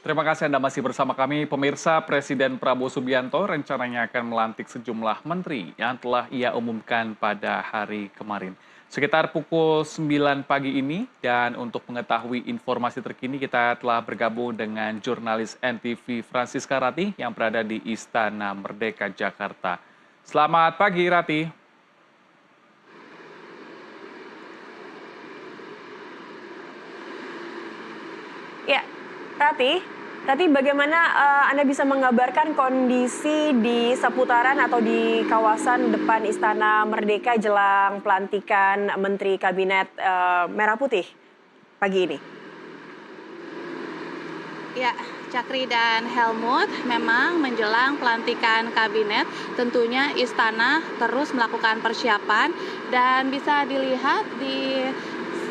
Terima kasih Anda masih bersama kami. Pemirsa, Presiden Prabowo Subianto rencananya akan melantik sejumlah menteri yang telah ia umumkan pada hari kemarin. Sekitar pukul 9 pagi ini, dan untuk mengetahui informasi terkini kita telah bergabung dengan jurnalis NTV Francisca Ratih yang berada di Istana Merdeka, Jakarta. Selamat pagi, Ratih. Ya, Rati, Rati bagaimana Anda bisa mengabarkan kondisi di seputaran atau di kawasan depan Istana Merdeka jelang pelantikan Menteri Kabinet Merah Putih pagi ini? Ya, Cakri dan Helmut, memang menjelang pelantikan kabinet, tentunya istana terus melakukan persiapan dan bisa dilihat di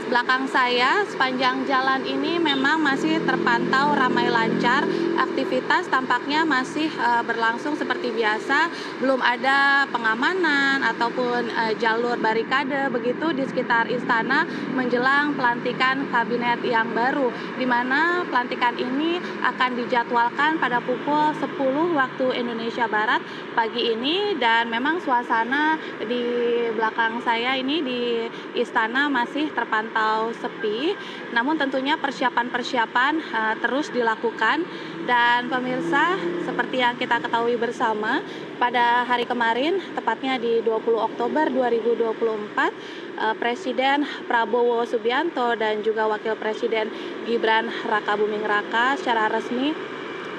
belakang saya sepanjang jalan ini memang masih terpantau ramai lancar. Aktivitas tampaknya masih berlangsung seperti biasa, belum ada pengamanan ataupun jalur barikade begitu di sekitar istana menjelang pelantikan kabinet yang baru, di mana pelantikan ini akan dijadwalkan pada pukul 10 waktu Indonesia Barat pagi ini. Dan memang suasana di belakang saya ini di istana masih terpantau sepi, namun tentunya persiapan-persiapan terus dilakukan. Dan pemirsa, seperti yang kita ketahui bersama, pada hari kemarin, tepatnya di 20 Oktober 2024, Presiden Prabowo Subianto dan juga Wakil Presiden Gibran Rakabuming Raka secara resmi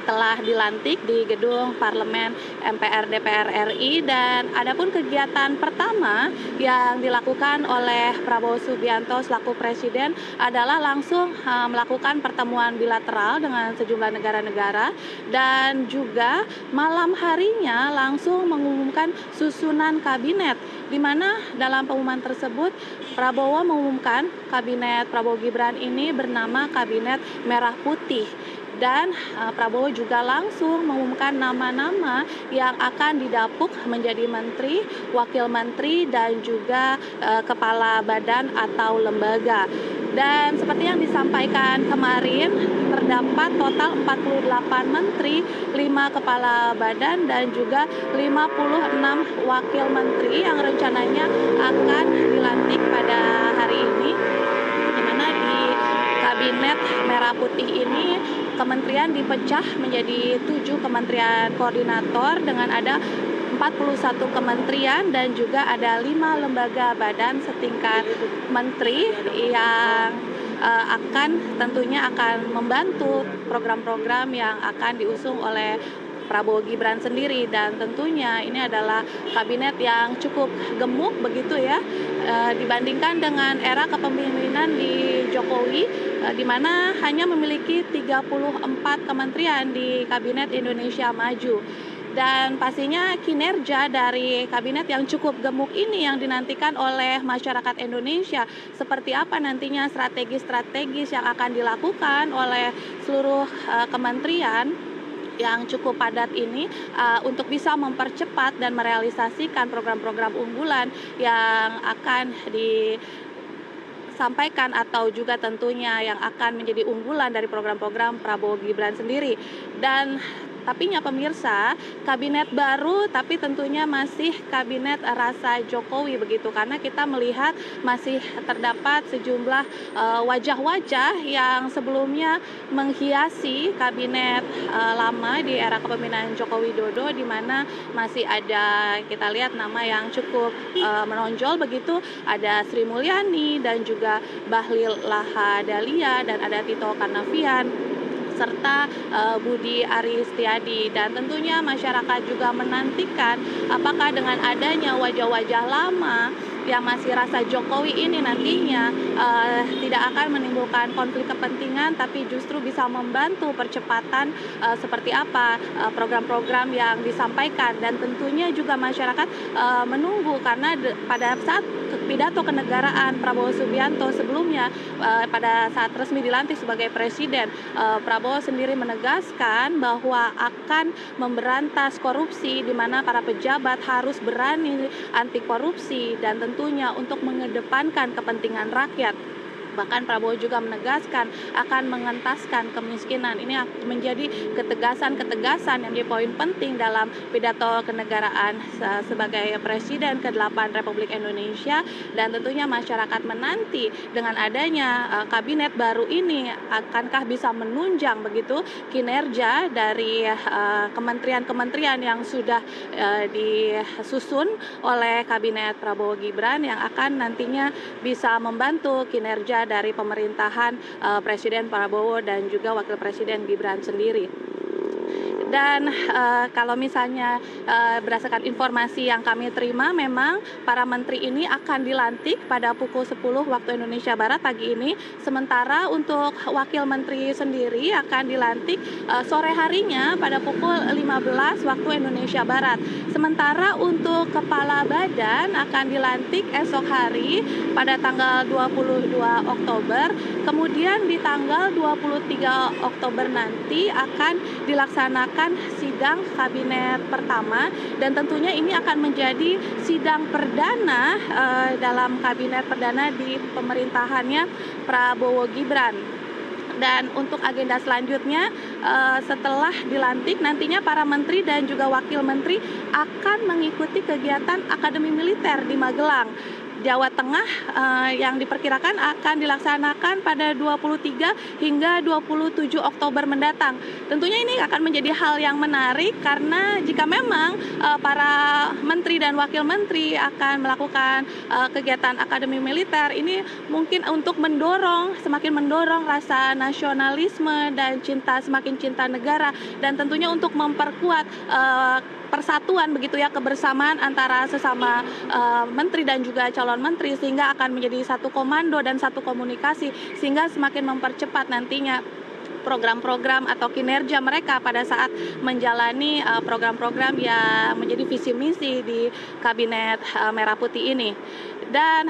telah dilantik di gedung Parlemen MPR DPR RI. Dan adapun kegiatan pertama yang dilakukan oleh Prabowo Subianto selaku Presiden adalah langsung melakukan pertemuan bilateral dengan sejumlah negara-negara, dan juga malam harinya langsung mengumumkan susunan kabinet, di mana dalam pengumuman tersebut Prabowo mengumumkan kabinet Prabowo Gibran ini bernama Kabinet Merah Putih. Dan Prabowo juga langsung mengumumkan nama-nama yang akan didapuk menjadi menteri, wakil menteri, dan juga kepala badan atau lembaga. Dan seperti yang disampaikan kemarin, terdapat total 48 menteri, 5 kepala badan, dan juga 56 wakil menteri yang rencananya akan dilantik pada hari ini, di mana di Kabinet Merah Putih ini kementerian dipecah menjadi 7 kementerian koordinator dengan ada 41 kementerian, dan juga ada 5 lembaga badan setingkat menteri yang tentunya akan membantu program-program yang akan diusung oleh Prabowo Gibran sendiri. Dan tentunya ini adalah kabinet yang cukup gemuk begitu ya, dibandingkan dengan era kepemimpinan di Jokowi, di mana hanya memiliki 34 kementerian di Kabinet Indonesia Maju. Dan pastinya kinerja dari kabinet yang cukup gemuk ini yang dinantikan oleh masyarakat Indonesia. Seperti apa nantinya strategi-strategis yang akan dilakukan oleh seluruh kementerian yang cukup padat ini untuk bisa mempercepat dan merealisasikan program-program unggulan yang akan disampaikan, atau juga tentunya yang akan menjadi unggulan dari program-program Prabowo Gibran sendiri. Dan tapinya pemirsa, kabinet baru tapi tentunya masih kabinet rasa Jokowi begitu, karena kita melihat masih terdapat sejumlah wajah-wajah yang sebelumnya menghiasi kabinet lama di era kepemimpinan Joko Widodo, di mana masih ada, kita lihat nama yang cukup menonjol begitu, ada Sri Mulyani dan juga Bahlil Lahadalia, dan ada Tito Karnavian serta Budi Aristiadi. Dan tentunya masyarakat juga menantikan apakah dengan adanya wajah-wajah lama yang masih rasa Jokowi ini nantinya tidak akan menimbulkan konflik kepentingan, tapi justru bisa membantu percepatan seperti apa program-program yang disampaikan. Dan tentunya juga masyarakat menunggu, karena pada saat pidato kenegaraan Prabowo Subianto sebelumnya pada saat resmi dilantik sebagai presiden, Prabowo sendiri menegaskan bahwa akan memberantas korupsi, di mana para pejabat harus berani anti korupsi dan tentunya untuk mengedepankan kepentingan rakyat. Bahkan Prabowo juga menegaskan akan mengentaskan kemiskinan. Ini menjadi ketegasan-ketegasan yang menjadi poin penting dalam pidato kenegaraan sebagai Presiden ke-8 Republik Indonesia. Dan tentunya masyarakat menanti dengan adanya kabinet baru ini, akankah bisa menunjang begitu kinerja dari kementerian-kementerian yang sudah disusun oleh kabinet Prabowo Gibran yang akan nantinya bisa membantu kinerja dari pemerintahan Presiden Prabowo dan juga Wakil Presiden Gibran sendiri. Dan kalau misalnya berdasarkan informasi yang kami terima, memang para menteri ini akan dilantik pada pukul 10 waktu Indonesia Barat pagi ini. Sementara untuk wakil menteri sendiri akan dilantik sore harinya pada pukul 15 waktu Indonesia Barat. Sementara untuk kepala badan akan dilantik esok hari pada tanggal 22 Oktober. Kemudian di tanggal 23 Oktober nanti akan dilaksanakan sidang kabinet pertama, dan tentunya ini akan menjadi sidang perdana dalam kabinet perdana di pemerintahannya Prabowo Gibran. Dan untuk agenda selanjutnya setelah dilantik nantinya para menteri dan juga wakil menteri akan mengikuti kegiatan Akademi Militer di Magelang, Jawa Tengah yang diperkirakan akan dilaksanakan pada 23 hingga 27 Oktober mendatang. Tentunya ini akan menjadi hal yang menarik karena jika memang para menteri dan wakil menteri akan melakukan kegiatan Akademi Militer, ini mungkin untuk semakin mendorong rasa nasionalisme dan semakin cinta negara, dan tentunya untuk memperkuat persatuan begitu ya, kebersamaan antara sesama menteri dan juga calon menteri, sehingga akan menjadi satu komando dan satu komunikasi, sehingga semakin mempercepat nantinya program-program atau kinerja mereka pada saat menjalani program-program yang menjadi visi misi di Kabinet Merah Putih ini. Dan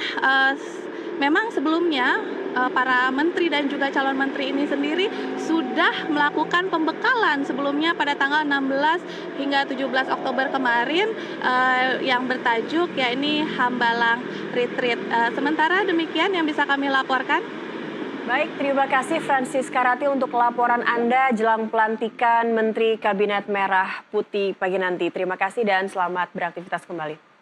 memang sebelumnya para menteri dan juga calon menteri ini sendiri sudah melakukan pembekalan sebelumnya pada tanggal 16 hingga 17 Oktober kemarin yang bertajuk yakni Hambalang Retreat. Sementara demikian yang bisa kami laporkan. Baik, terima kasih Francisca Rati untuk laporan Anda jelang pelantikan Menteri Kabinet Merah Putih pagi nanti. Terima kasih dan selamat beraktivitas kembali.